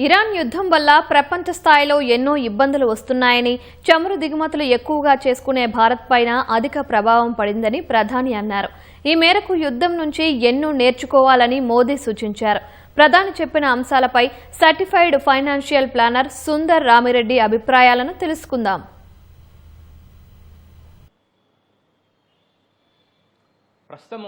Iran యుద్ధం వల్ల ప్రపంచ స్థాయిలో ఎన్నో ఇబ్బందులు వస్తున్నాయని, చమురు దిగుమతులు ఎక్కువగా చేసుకునే భారత్ పైన అధిక ప్రభావం పడిందని ప్రధాని అన్నారు. ఈ మేరకు యుద్ధం నుంచి ఎన్నో నేర్చుకోవాలని మోదీ సూచించారు. ప్రధాని చెప్పిన అంశాలపై certified financial planner Sundar Ramireddy అభిప్రాయాలను తెలుసుకుందాం. ప్రస్తుతం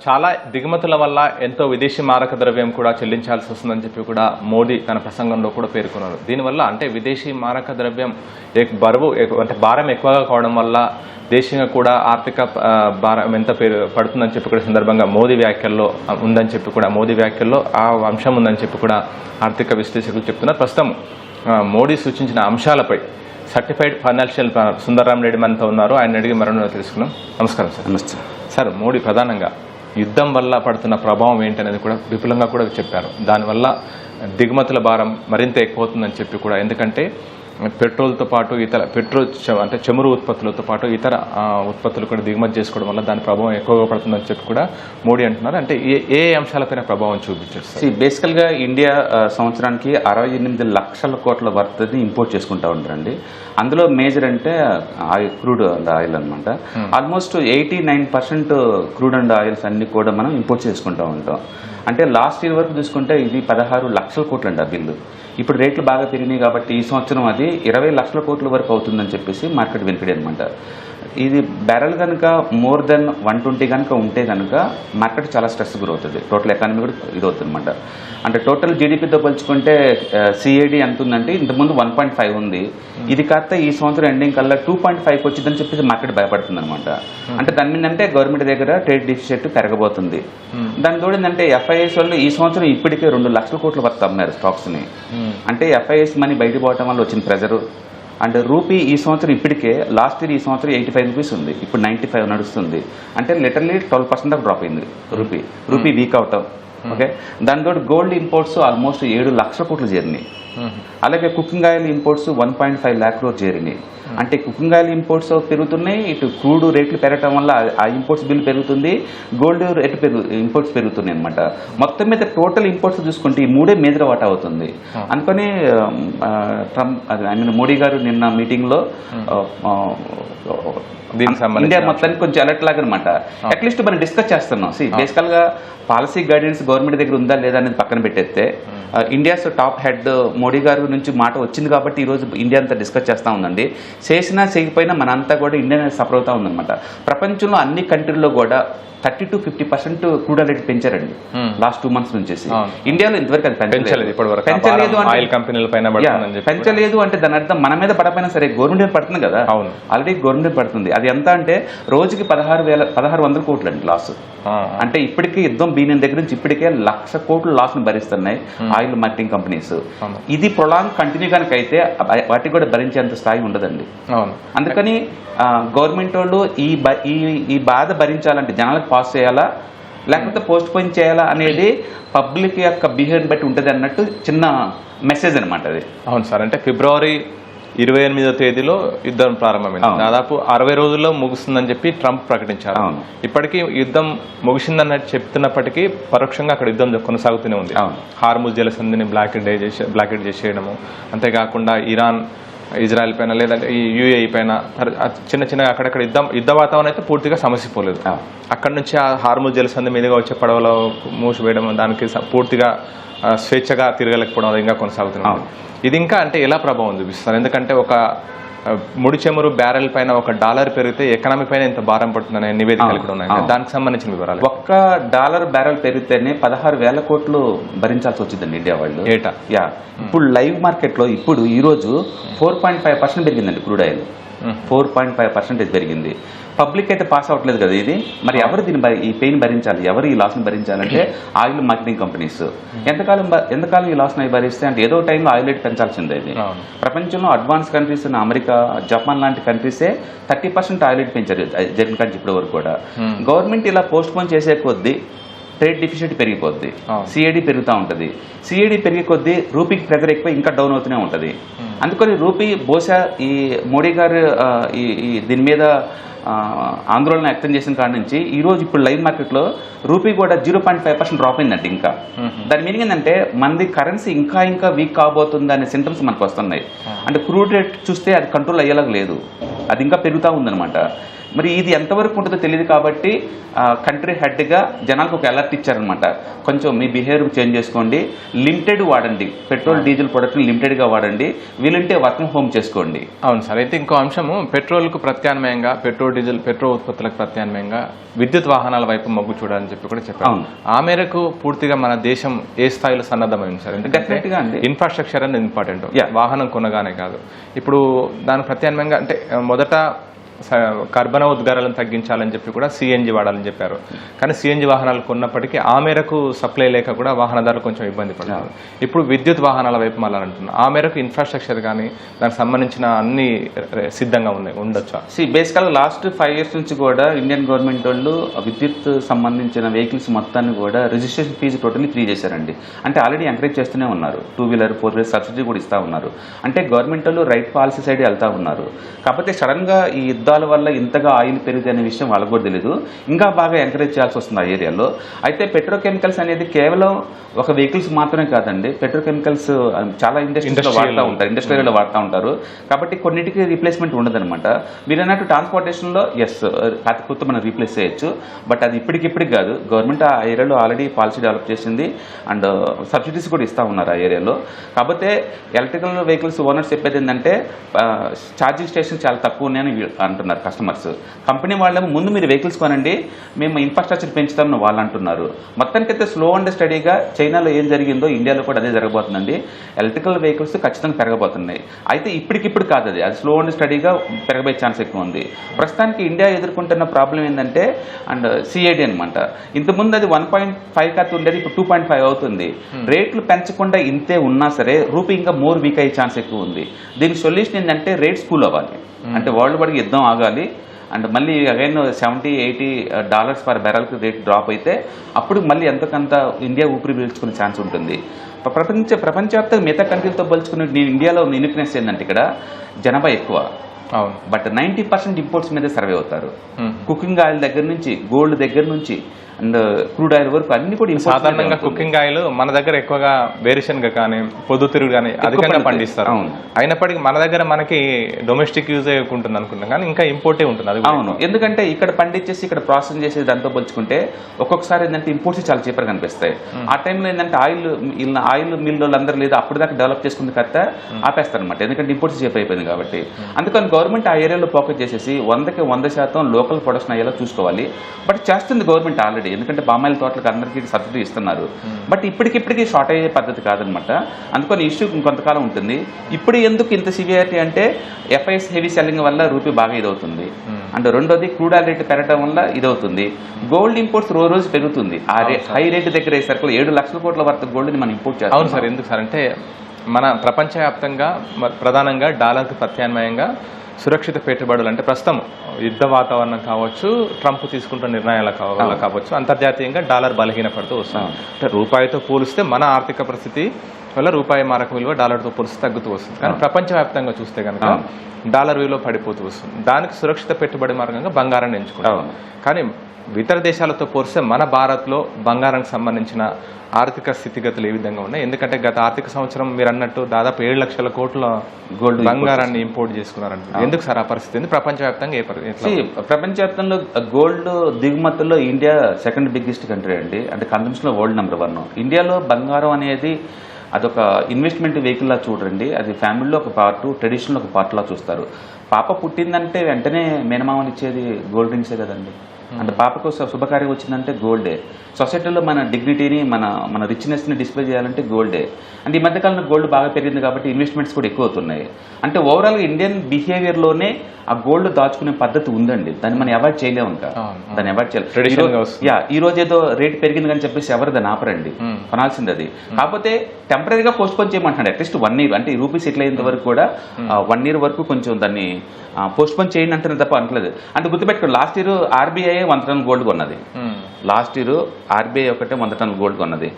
చాలా దిగుమతుల వల్ల ఎంతో విదేశీ మారక ద్రవ్యం కూడా చెల్లించాల్సి వస్తుందని చెప్పి కూడా మోడీ తన ప్రసంగంలో కూడా పేర్కొన్నారు. దీనివల్ల అంటే విదేశీ మారక ద్రవ్యం బరువు అంటే భారం ఎక్కువగా కావడం వల్ల దేశంగా కూడా ఆర్థిక భారం ఎంత పడుతుందని చెప్పి కూడా సందర్భంగా మోదీ వ్యాఖ్యల్లో ఉందని చెప్పి కూడా మోదీ వ్యాఖ్యల్లో ఆ అంశం ఉందని చెప్పి కూడా ఆర్థిక విశ్లేషకులు చెప్తున్నారు. ప్రస్తుతం మోడీ సూచించిన అంశాలపై certified financial planner Sundar Ramireddy మనతో ఉన్నారు. ఆయన అడిగి మరో తెలుసుకున్నాం. నమస్కారం సార్. నమస్తే సార్. మోడీ ప్రధానంగా యుద్ధం వల్ల పడుతున్న ప్రభావం ఏంటనేది కూడా విపులంగా కూడా చెప్పారు. దానివల్ల దిగుమతుల భారం మరింత ఎక్కువ అవుతుందని చెప్పి కూడా, ఎందుకంటే పెట్రోల్తో పాటు ఇతర అంటే చమురు ఉత్పత్తులతో పాటు ఇతర ఉత్పత్తులు కూడా దిగుమతి చేసుకోవడం వల్ల దాని ప్రభావం ఎక్కువగా పడుతుందని చెప్పి కూడా మోడీ అంటున్నారు. అంటే ఏ అంశాలపైన ప్రభావం చూపించారు? బేసికల్గా ఇండియా సంవత్సరానికి 68 లక్షల కోట్ల వర్తని ఇంపోర్ట్ చేసుకుంటూ ఉంటారండి. అందులో మేజర్ అంటే క్రూడ్ అండ్ ఆయిల్ అనమాట. ఆల్మోస్ట్ 89% క్రూడ్ అండ్ ఆయిల్స్ అన్ని కూడా మనం ఇంపోర్ట్ చేసుకుంటూ ఉంటాం. అంటే లాస్ట్ ఇయర్ వరకు చూసుకుంటే ఇది 16 లక్షల కోట్లు అండి ఆ బిల్లు. ఇప్పుడు రేట్లు బాగా పెరిగినాయి కాబట్టి ఈ సంవత్సరం అది 20 లక్షల కోట్ల వరకు అవుతుందని చెప్పేసి మార్కెట్ వెనుకడి అనమాట. ఇది బ్యారెల్ కనుక మోర్ దెన్ 120 కనుక ఉంటే కనుక మార్కెట్ చాలా స్ట్రెస్ గురవుతుంది. టోటల్ ఎకానమీ కూడా ఇది అవుతుంది అనమాట. అంటే టోటల్ జీడిపితో పోల్చుకుంటే సిఏడి ఎంత ఉందంటే ఇంతకుముందు 1.5 ఉంది. ఇది కాస్త ఈ సంవత్సరం ఎండింగ్ కల్లా 2.5 వచ్చిందని చెప్పేసి మార్కెట్ భయపడుతుంది అనమాట. అంటే దాని మీద అంటే గవర్నమెంట్ దగ్గర ట్రేడ్ డెఫిసిట్ పెరగబోతుంది. దాని తోడు ఏంటంటే ఎఫ్ఐఎస్ వాళ్ళు ఈ సంవత్సరం ఇప్పటికే 2 లక్షల కోట్ల వరకు అమ్మారు స్టాక్స్ని. అంటే ఎఫ్ఐఎస్ మనీ బయట పోవటం వల్ల వచ్చిన ప్రెజరు. అండ్ రూపీ ఈ సంవత్సరం ఇప్పటికే లాస్ట్ ఇయర్ ఈ సంవత్సరం 85 రూపీస్ ఉంది, ఇప్పుడు 95 నడుస్తుంది. అంటే లిటర్లీ 12% డ్రాప్ అయింది రూపీ వీక్ అవటం. ఓకే, దానితో గోల్డ్ ఇంపోర్ట్స్ ఆల్మోస్ట్ 7 లక్షల కోట్లు చేరినాయి. అలాగే cooking oil imports 1.5 lakh crore చేరినాయి. అంటే కుకింగ్ ఆయిల్ ఇంపోర్ట్స్ పెరుగుతున్నాయి, ఇటు క్రూడ్ రేట్లు పెరగడం వల్ల ఆ ఇంపోర్ట్స్ బిల్ పెరుగుతుంది, గోల్డ్ రేటు ఇంపోర్ట్స్ పెరుగుతున్నాయి అనమాట. మొత్తం మీద టోటల్ ఇంపోర్ట్స్ చూసుకుంటే ఈ మూడే మేజర్ వాటా అవుతుంది. అందుకని మోడీ గారు నిన్న మీటింగ్లో ఇండియా మొత్తానికి కొంచెం అలర్ట్ లాగా అనమాట. అట్లీస్ట్ మనం డిస్కస్ చేస్తున్నాం. బేసికల్ గా పాలసీ గైడెన్స్ గవర్నమెంట్ దగ్గర ఉందా లేదా అనేది పక్కన పెట్టేస్తే ఇండియాస్ టాప్ హెడ్ మోడీ గారి నుంచి మాట వచ్చింది కాబట్టి ఈరోజు ఇండియా అంతా డిస్కస్ చేస్తూ ఉందండి. చేసినా చేయకపోయినా మనంతా కూడా ఇండియా సఫర్ అవుతా ఉందన్నమాట. ప్రపంచంలో అన్ని కంట్రీల్లో కూడా 30 to 50% క్రూడ్ రేట్ పెంచారండి లాస్ట్ 2 months నుంచి. ఇండియాలో ఇంతవరకు అది పెంచలేదు అంటే దాని అర్థం మన మీద పడపోయినా సరే గవర్నమెంట్ పడుతుంది కదా. ఆల్రెడీ గవర్నమెంట్ పడుతుంది. అది ఎంత అంటే రోజుకి 1600 కోట్లు అండి లాస్. అంటే ఇప్పటికే యుద్ధం బీనియన్ దగ్గర నుంచి ఇప్పటికే 1,00,000 కోట్లు లాస్ ను భరిస్తున్నాయి ఆయిల్ మార్కెటింగ్ కంపెనీస్. ఇది ప్రొలాంగ్ కంటిన్యూ కనుక అయితే వాటికి కూడా భరించేంత స్థాయి ఉండదండి. అందుకని గవర్నమెంట్ వాళ్ళు ఈ బాధ భరించాలంటే జనాలకు పాస్ చేయాలా లేకపోతే పోస్ట్ పోన్ చేయాలా అనేది పబ్లిక్ యొక్క బిహేవియర్ బట్టి ఉంటుంది అన్నట్టు చిన్న మెసేజ్ అనమాట అది. అవును సార్. అంటే ఫిబ్రవరి 28వ తేదీలో యుద్ధం ప్రారంభమైంది. దాదాపు 60 రోజుల్లో ముగుస్తుందని చెప్పి ట్రంప్ ప్రకటించారు. ఇప్పటికీ యుద్ధం ముగిసిందన్నట్టు చెప్తున్నప్పటికీ పరోక్షంగా అక్కడ యుద్ధం కొనసాగుతూనే ఉంది. హార్ముజ్ జలసంధిని బ్లాకెట్ చేసేయడము, అంతేకాకుండా ఇరాన్ ఇజ్రాయెల్ పైన లేదంటే ఈ యుఏఈ పైన చిన్నగా అక్కడక్కడ యుద్ధ వాతావరణం అయితే పూర్తిగా సమసిపోలేదు. అక్కడ నుంచి ఆ హార్ముజ్ జలసంధి మీదుగా వచ్చే పడవలో మూసివేయడం, దానికి పూర్తిగా స్వేచ్ఛగా తిరగలేకపోవడం ఇంకా కొనసాగుతున్నాం. ఇది ఇంకా అంటే ఎలా ప్రభావం చూపిస్తారు? ఎందుకంటే ఒక ముడి చమురు బ్యారెల్ పైన $1 పెరిగితే ఎకనామీ పైన ఎంత భారం పడుతుందనే నివేదికలు కూడా ఉన్నాయి. దానికి సంబంధించిన వివరాలు. $1 బ్యారెల్ పెరిగితేనే 16,000 కోట్లు భరించాల్సి వచ్చిందండి ఇండియా వాళ్ళు ఏటా. ఇప్పుడు లైవ్ మార్కెట్ లో ఇప్పుడు ఈ రోజు 4.5% పెరిగిందండి క్రూడ్ ఆయిల్. 4.5% పెరిగింది. పబ్లిక్ అయితే పాస్ అవ్వట్లేదు కదా ఇది. మరి ఎవరు ఈ పెయిన్ భరించాలి, ఎవరు ఈ లాస్ని భరించాలంటే ఆయిల్ మార్కెటింగ్ కంపెనీస్. ఎంతకాలం ఈ లాస్ని భరిస్తే అంటే ఏదో టైంలో ఆయిల్ రేట్ పెంచాల్సిందే. ఇది ప్రపంచంలో అడ్వాన్స్ కంట్రీస్ అమెరికా, జపాన్ లాంటి కంట్రీసే 30% ఆయిల్ రేట్ పెంచారు జరిగిన కంటే ఇప్పటి వరకు కూడా. గవర్నమెంట్ ఇలా పోస్ట్ పోన్ చేసే కొద్దీ ట్రేడ్ డిఫిసిట్ పెరిగిపోద్ది, సిఐడి పెరుగుతూ ఉంటుంది. సిఐడి పెరిగే కొద్దీ రూపీకి ప్రెజర్ ఎక్కువ, ఇంకా డౌన్ అవుతూనే ఉంటుంది. అందుకని రూపీ బహుశా ఈ మోడీ గారు దీని మీద ఆందోళన వ్యక్తం చేసిన కాడ నుంచి ఈ రోజు ఇప్పుడు లైవ్ మార్కెట్లో రూపీ కూడా 0.5% డ్రాప్ అయిందండి. ఇంకా దాని మీనింగ్ ఏంటంటే మనది కరెన్సీ ఇంకా వీక్ కాబోతుంది అనే సింటమ్స్ మనకు వస్తున్నాయి. అంటే క్రూడ్ రేట్ చూస్తే అది కంట్రోల్ అయ్యేలాగా లేదు, అది ఇంకా పెరుగుతూ ఉందన్నమాట. మరి ఇది ఎంతవరకు ఉంటుందో తెలియదు కాబట్టి కంట్రీ హెడ్గా జనాలకు ఒక అలర్ట్ ఇచ్చారనమాట. కొంచెం మీ బిహేవియర్ చేంజ్ చేసుకోండి, లిమిటెడ్ వాడండి, పెట్రోల్ డీజిల్ ప్రొడక్ట్ని లిమిటెడ్గా వాడండి, వీలుంటే వర్క్ ఫ్రమ్ హోమ్ చేసుకోండి. అవును సార్. అయితే ఇంకో అంశము, పెట్రోల్కు ప్రత్యామ్నాయంగా పెట్రోల్ ఉత్పత్తులకు ప్రత్యామ్నాయంగా విద్యుత్ వాహనాల వైపు మొగ్గు చూడాలని చెప్పి కూడా చెప్పారు. ఆ మేరకు పూర్తిగా మన దేశం ఏ స్థాయిలో సన్నద్ధమైంది సార్? ఎందుకంటే ఇన్ఫ్రాస్ట్రక్చర్ అనేది ఇంపార్టెంట్, వాహనం కొనగానే కాదు. ఇప్పుడు దాని ప్రత్యామ్నాయంగా అంటే మొదట కర్బన ఉద్గారాలను తగ్గించాలని చెప్పి కూడా సిఎన్జి వాడాలని చెప్పారు. కానీ సిఎన్జి వాహనాలు కొన్నప్పటికీ ఆ మేరకు సప్లై లేక కూడా వాహనదారులు కొంచెం ఇబ్బంది పడ్డారు. ఇప్పుడు విద్యుత్ వాహనాల వైపు మళ్ళాలంటున్నారు. ఆ మేరకు ఇన్ఫ్రాస్ట్రక్చర్ కానీ దానికి సంబంధించిన అన్ని సిద్ధంగా ఉండొచ్చా? బేసికల్గా లాస్ట్ 5 years నుంచి కూడా ఇండియన్ గవర్నమెంట్ వాళ్ళు విద్యుత్ సంబంధించిన వెహికల్స్ మొత్తాన్ని కూడా రిజిస్ట్రేషన్ ఫీజు టోటల్లీ ఫ్రీ చేశారండి. అంటే ఆల్రెడీ ఎంకరేజ్ చేస్తూనే ఉన్నారు. 2-wheeler 4-wheeler సబ్సిడీ కూడా ఇస్తూ ఉన్నారు. అంటే గవర్నమెంట్ వాళ్ళు రైట్ పాలసీ సైడ్ వెళ్తూ ఉన్నారు. కాకపోతే సడన్గా ఈ యుద్ధాల వల్ల ఇంతగా ఆయిల్ పెరుగుతుంది అనే విషయం వాళ్ళకు కూడా తెలియదు. ఇంకా బాగా ఎంకరేజ్ చేయాల్సి వస్తుంది ఆ ఏరియాలో. అయితే పెట్రోకెమికల్స్ అనేది కేవలం ఒక వెహికల్స్ మాత్రమే కాదండి, పెట్రోకెమికల్స్ చాలా ఇండస్ట్రీలో వాడుతూ ఉంటారు, ఇండస్ట్రీలో వాడుతూ ఉంటారు. కాబట్టి కొన్నిటికి రీప్లేస్మెంట్ ఉండదన్నమాట. మీరు అన్నట్టు ట్రాన్స్పోర్టేషన్లో అతి కొత్త మనం రీప్లేస్ చేయొచ్చు, బట్ అది ఇప్పటికిప్పటికి కాదు. గవర్నమెంట్ ఆ ఏరియాలో ఆల్రెడీ పాలసీ డెవలప్ చేసింది అండ్ సబ్సిడీస్ కూడా ఇస్తూ ఉన్నారు ఆ ఏరియాలో. కాకపోతే ఎలక్ట్రికల్ వెహికల్స్ ఓనర్స్ చెప్పేది ఏంటంటే ఛార్జింగ్ స్టేషన్ చాలా తక్కువ ఉన్నాయని అంటున్నారు కస్టమర్స్. కంపెనీ వాళ్ళేమో ముందు మీరు వెహికల్స్ కొనండి, మేము ఇన్ఫ్రాస్ట్రక్చర్ పెంచుతామని వాళ్ళు అంటున్నారు. మొత్తానికైతే స్లో అండ్ స్టడీగా చైనాలో ఏం జరిగిందో ఇండియాలో కూడా అదే జరగబోతుందండి. ఎలక్ట్రికల్ వెహికల్స్ ఖచ్చితంగా పెరగబోతున్నాయి. అయితే ఇప్పటికిప్పుడు కాదు, అది స్లో అండ్ స్టడీగా పెరగబోయే ఛాన్స్ ఎక్కువ ఉంది. ప్రస్తుతానికి ఇండియా ఎదుర్కొంటున్న ప్రాబ్లం ఏంటంటే అండ్ సిఐడి అనమాట. ఇంతకుముందు అది 1.5 కాదు ఉండేది, ఇప్పుడు 2.5 అవుతుంది. రేట్లు పెంచకుండా ఇంతే ఉన్నా సరే రూపీ ఇంకా మోర్ వీక్ అయ్యే ఛాన్స్ ఎక్కువ ఉంది. దీనికి సొల్యూషన్ ఏంటంటే రేట్స్ కూల్ అవ్వాలి. అంటే వరల్డ్ వైడ్గా యుద్ధం ఆగాలి అండ్ మళ్ళీ అగైన్ $70-80 పర్ బ్యారెల్కి రేట్ డ్రాప్ అయితే అప్పుడు మళ్ళీ ఎంతకంత ఇండియా ఊపిరి పీల్చుకునే ఛాన్స్ ఉంటుంది. ప్రపంచవ్యాప్తంగా మిగతా కంట్రీలతో పోల్చుకునే ఇండియాలో యూనిక్నెస్ ఏంటంటే ఇక్కడ జనాభా ఎక్కువ, బట్ 90% ఇంపోర్ట్స్ మీద సర్వే అవుతారు. కుకింగ్ ఆయిల్ దగ్గర నుంచి, గోల్డ్ దగ్గర నుంచి అండ్ క్రూడ్ ఆయిల్ వరకు అన్ని కూడా సాధారణంగా కుకింగ్ ఆయిల్ మన దగ్గర ఎక్కువగా వేరుశనగ కానీ పొద్దుతిరుగుడు కానీ అధికంగా పండిస్తారు. అయినప్పటికీ మన దగ్గర మనకి డొమెస్టిక్ యూజ్ ఉంటుంది అనుకుంటాం, కానీ ఇంకా ఇంపోర్టే ఉంటుంది. అది అవును, ఎందుకంటే ఇక్కడ పండించేసి ఇక్కడ ప్రాసెస్ చేసేది దాంతో పోల్చుకుంటే ఒక్కొక్కసారి ఏంటంటే ఇంపోర్ట్స్ చాలా చీపర్గా కనిపిస్తాయి. ఆ టైంలో ఏంటంటే ఆయిల్ మిల్ అందరూ లేదా అప్పుడు దాకా డెవలప్ చేసుకున్న కరెక్ట్ ఆపేస్తారు అనమాట, ఎందుకంటే ఇంపోర్ట్స్ చీప్ అయిపోయింది కాబట్టి. అందుకని గవర్నమెంట్ ఆ ఏరియాలో ఫోకస్ చేసేసి 100% లోకల్ ప్రొడక్షన్ అయ్యేలా చూసుకోవాలి. బట్ చేస్తుంది గవర్నమెంట్ ఆల్రెడీ, ఎందుకంటే పామాయిల్ తోటలకు అందరికీ సబ్సిడీ ఇస్తున్నారు. బట్ ఇప్పటికిప్పటికీ షార్ట్ అయ్యే పద్ధతి కాదనమాట. అందుకని ఇష్యూ ఇంకొంతకాలం ఉంటుంది. ఇప్పుడు ఎందుకు ఇంత సివియారిటీ అంటే ఎఫ్ఐఎస్ హెవీ సెల్లింగ్ వల్ల రూపీ బాగా ఇదవుతుంది అండ్ రెండోది క్రూడ్ ఆయిల్ రేట్ పెరగడం వల్ల ఇదవుతుంది. గోల్డ్ ఇంపోర్ట్స్ రోజు పెరుగుతుంది. ఆ హై రేట్ దగ్గర సర్కిల్ 7 లక్షల కోట్ల వర్త్ గోల్డ్ని మనం ఇంపోర్ట్ చేస్తాం. అవును సార్. ఎందుకు సార్ అంటే మన ప్రపంచవ్యాప్తంగా ప్రధానంగా డాలర్కి ప్రత్యామ్నాయంగా సురక్షిత పెట్టుబడులు అంటే ప్రస్తుతం యుద్ధ వాతావరణం కావచ్చు, ట్రంప్ తీసుకుంటున్న నిర్ణయాల వల్ల కావచ్చు, అంతర్జాతీయంగా డాలర్ బలహీనపడుతూ వస్తుంది. అంటే రూపాయితో పోలిస్తే మన ఆర్థిక పరిస్థితి వల్ల రూపాయి మారక విలువ డాలర్తో పోలిస్తే తగ్గుతూ వస్తుంది. కానీ ప్రపంచవ్యాప్తంగా చూస్తే కనుక డాలర్ విలువ పడిపోతూ వస్తుంది. దానికి సురక్షిత పెట్టుబడి మార్గంగా బంగారాన్ని ఎంచుకుంటాం. కానీ ఇతర దేశాలతో పోలిస్తే మన భారత్లో బంగారానికి సంబంధించిన ఆర్థిక స్థితిగతులు ఏ విధంగా ఉన్నాయి? ఎందుకంటే గత ఆర్థిక సంవత్సరం మీరు అన్నట్టు దాదాపు 7 లక్షల కోట్ల గోల్డ్ బంగారాన్ని ఇంపోర్ట్ చేసుకున్నారంట. ఎందుకు సార్ ఆ పరిస్థితి? ప్రపంచవ్యాప్తంగా ప్రపంచవ్యాప్తంలో గోల్డ్ దిగుమతుల్లో ఇండియా సెకండ్ బిగ్గెస్ట్ కంట్రీ అండి. అంటే కన్సంప్షన్లో వరల్డ్ నెంబర్ 1. ఇండియాలో బంగారం అనేది అదొక ఇన్వెస్ట్మెంట్ వెహికల్ లా చూడండి. అది ఫ్యామిలీలో ఒక పార్ట్, ట్రెడిషనల్ ఒక పార్ట్ లా చూస్తారు. పాప పుట్టిందంటే వెంటనే మేనమామని ఇచ్చేది గోల్డ్ రింగ్సే కదండి. అంటే పాపకు శుభకార్యం వచ్చిందంటే గోల్డే. సొసైటీలో మన డిగ్నిటీని మన రిచ్నెస్ని డిస్ప్లే చేయాలంటే గోల్డే. అంటే ఈ మధ్యకాలంలో గోల్డ్ బాగా పెరిగింది కాబట్టి ఇన్వెస్ట్మెంట్స్ కూడా ఎక్కువ అవుతున్నాయి. అంటే ఓవరాల్గా ఇండియన్ బిహేవియర్లోనే ఆ గోల్డ్ దాచుకునే పద్ధతి ఉందండి. దాన్ని మనం అవాయిడ్ చేయలేము. ఇంకా దాన్ని అవాయిడ్ చేయాలి. ఈ రోజు ఏదో రేట్ పెరిగింది అని చెప్పేసి ఎవరు దాన్ని ఆపరండి, కొనాల్సింది అది. కాకపోతే టెంపరీగా పోస్ట్ పోన్ చేయమంటున్నాడు. అట్లీస్ట్ 1 year, అంటే రూపీ సెటిల్ అయ్యేంత వరకు కూడా 1 year వరకు కొంచెం దాన్ని పోస్ట్ పోన్ చేయండి అంటున్నారు తప్ప అనట్లేదు. అంటే గుర్తుపెట్టుకోండి, లాస్ట్ ఇయర్ ఆర్బీఐ ఆర్బీఐ 100 టన్నుల గోల్డ్ కొన్నది. లాస్ట్ ఇయర్ ఆర్బీఐ ఒకటే 100 టన్నుల గోల్డ్ కొన్నది.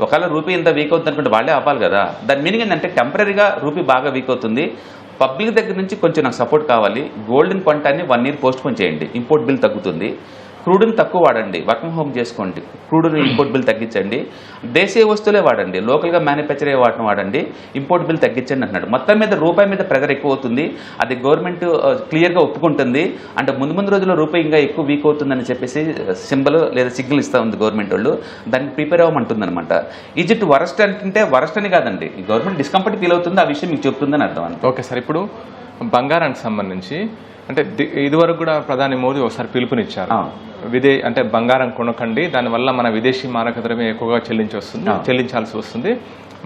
ఒకవేళ రూపీ ఇంత వీక్ అవుతుంది అనుకుంటే వాళ్ళే ఆపాలి కదా. దాని మీనింగ్ ఏంటంటే టెంపరీగా రూపీ బాగా వీక్ అవుతుంది, పబ్లిక్ దగ్గర నుంచి కొంచెం నాకు సపోర్ట్ కావాలి, గోల్డ్ని కొనటాన్ని 1 ఇయర్ పోస్ట్ పోన్ చేయండి, ఇంపోర్ట్ బిల్ తగ్గుతుంది, క్రూడ్ని తక్కువ వాడండి, వర్క్ ఫ్రమ్ హోమ్ చేసుకోండి, క్రూడ్ని ఇంపోర్ట్ బిల్ తగ్గించండి, దేశీయ వస్తువులే వాడండి, లోకల్గా మ్యానుఫ్యాక్చర్ అయ్యే వాటిని వాడండి, ఇంపోర్ట్ బిల్ తగ్గించండి అంటున్నాడు. మొత్తం మీద రూపాయి మీద ప్రెజర్ ఎక్కువ అవుతుంది, అది గవర్నమెంట్ క్లియర్గా ఒప్పుకుంటుంది. అంటే ముందు రోజుల్లో రూపాయి ఇంకా ఎక్కువ వీక్ అవుతుందని చెప్పేసి సింబల్ లేదా సిగ్నల్ ఇస్తూ ఉంది గవర్నమెంట్ వాళ్ళు, దానికి ప్రిపేర్ అవ్వమంటుంది అనమాట. ఈజ్ ఇట్ వరస్ట్ అంటే వరస్ట్ అని కాదండి, ఈ గవర్నమెంట్ డిస్కంఫర్ట్ ఫీల్ అవుతుంది, ఆ విషయం మీకు చెప్తుందని అర్థం అంతే. ఓకే సార్, ఇప్పుడు బంగారానికి సంబంధించి అంటే ఇదివరకు కూడా ప్రధాని మోదీ ఒకసారి పిలుపునిచ్చారు, అంటే బంగారం కొనకండి, దానివల్ల మన విదేశీ మారక ద్రవ్యం ఎక్కువగా చెల్లించాల్సి వస్తుంది,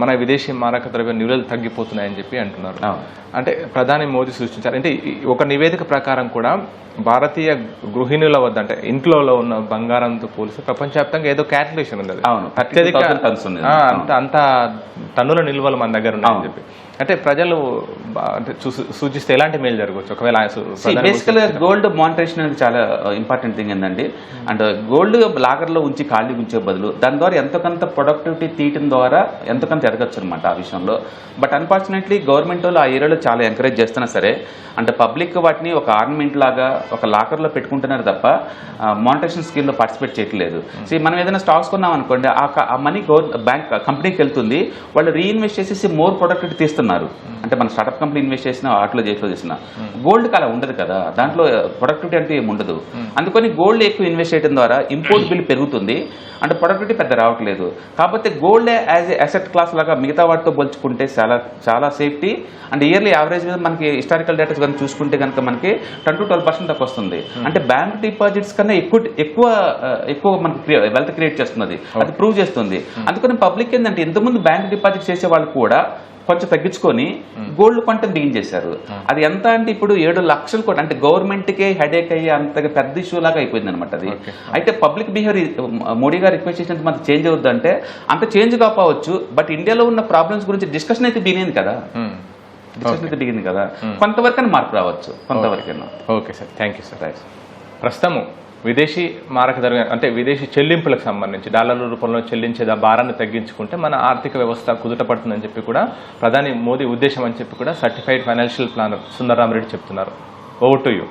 మన విదేశీ మారక ద్రవ్య నిల్వలు తగ్గిపోతున్నాయని చెప్పి అంటున్నారు. అంటే ప్రధాని మోదీ సూచించారు. అంటే ఒక నివేదిక ప్రకారం కూడా భారతీయ గృహిణుల వద్ద అంటే ఇంట్లో ఉన్న బంగారంతో పోలిస్తే ప్రపంచవ్యాప్తంగా ఏదో క్యాల్కులేషన్ ఉంది, అత్యధిక అంత టన్నుల నిల్వలు మన దగ్గర ఉన్నాయని చెప్పి. అంటే ప్రజలు అంటే సూచిస్తే ఎలాంటి మేలు జరగవచ్చు ఒకవేళ? బేసికల్గా గోల్డ్ మానిటరేషన్ అనేది చాలా ఇంపార్టెంట్ థింగ్ ఏంటండి. అంటే గోల్డ్ లాగర్లో ఉంచి ఖాళీ ఉంచే బదులు దాని ద్వారా ఎంతకంత ప్రొడక్టివిటీ తీయటం ద్వారా ఎంతకంత ఎదగచ్చు అనమాట ఆ విషయంలో. బట్ అన్ఫార్చునేట్లీ గవర్నమెంట్ వాళ్ళు ఆ ఏరియాలో చాలా ఎంకరేజ్ చేస్తున్నా సరే, అంటే పబ్లిక్ వాటిని ఒక ఆర్నమెంట్ లాగా ఒక లాకర్లో పెట్టుకుంటున్నారు తప్ప మానిటరేషన్ స్కీమ్లో పార్టిసిపేట్ చేయట్లేదు. సో మనం ఏదైనా స్టాక్స్ కొన్నాం అనుకోండి, ఆ మనీ బ్యాంక్ కంపెనీకి వెళ్తుంది, వాళ్ళు రీఇన్వెస్ట్ చేసేసి మోర్ ప్రొడక్టివిటీ తీస్తున్నారు. అంటే మన స్టార్ట్అప్ కంపెనీ ఇన్వెస్ట్ చేసిన వాటిలో చేసిన గోల్డ్కి అలా ఉండదు కదా, దాంట్లో ప్రొడక్టివిటీ అంటే ఏమి ఉండదు. అందుకని గోల్డ్ ఎక్కువ ఇన్వెస్ట్ చేయడం ద్వారా ఇంపోర్ట్ బిల్ పెరుగుతుంది, అంటే ప్రొడక్టివిటీ పెద్ద రావట్లేదు. కాకపోతే gold as a asset class లాగా మిగతా వాటితో పోల్చుకుంటే చాలా చాలా సేఫ్టీ. అండ్ ఇయర్లీ యావరేజ్ మీద మనకి హిస్టారికల్ డేటాస్ కనుక చూసుకుంటే కనుక మనకి 10 to 12% దాకా వస్తుంది. అంటే బ్యాంక్ డిపాజిట్స్ కన్నా ఎక్కువ మనకి వెల్త్ క్రియేట్ చేస్తున్నది, అది ప్రూవ్ చేస్తుంది. అందుకని పబ్లిక్ ఏంటంటే ఇంతకుముందు బ్యాంక్ డిపాజిట్ చేసే వాళ్ళు కూడా కొంచెం తగ్గించుకొని గోల్డ్ కొంట బిగిన్ చేశారు. అది ఎంత అంటే ఇప్పుడు 7 లక్షల కోట్లు, అంటే గవర్నమెంట్కే హెడేక్ అయ్యి అంతగా పెద్ద ఇష్యూ లాగా అయిపోయింది అనమాట అది. అయితే పబ్లిక్ బిహేవియర్ మోడీ గారు రిక్వెస్ట్ చేసినంత మనకి చేంజ్ అవుద్ది అంటే అంత చేంజ్ కాకపోవచ్చు, బట్ ఇండియాలో ఉన్న ప్రాబ్లమ్స్ గురించి డిస్కషన్ అయితే బిగినింది కదా, కొంతవరకైనా మార్పు రావచ్చు, కొంతవరకైనా. Okay sir, thank you sir. ప్రస్తుతము విదేశీ మారక ద్రవ్యం అంటే విదేశీ చెల్లింపులకు సంబంధించి డాలర్ల రూపంలో చెల్లించే భారాన్ని తగ్గించుకుంటే మన ఆర్థిక వ్యవస్థ కుదుట పడుతుందని చెప్పి కూడా ప్రధాని మోదీ ఉద్దేశం అని చెప్పి కూడా సర్టిఫైడ్ ఫైనాన్షియల్ ప్లానర్ సుందరరామరెడ్డి చెప్తున్నారు. Over to you.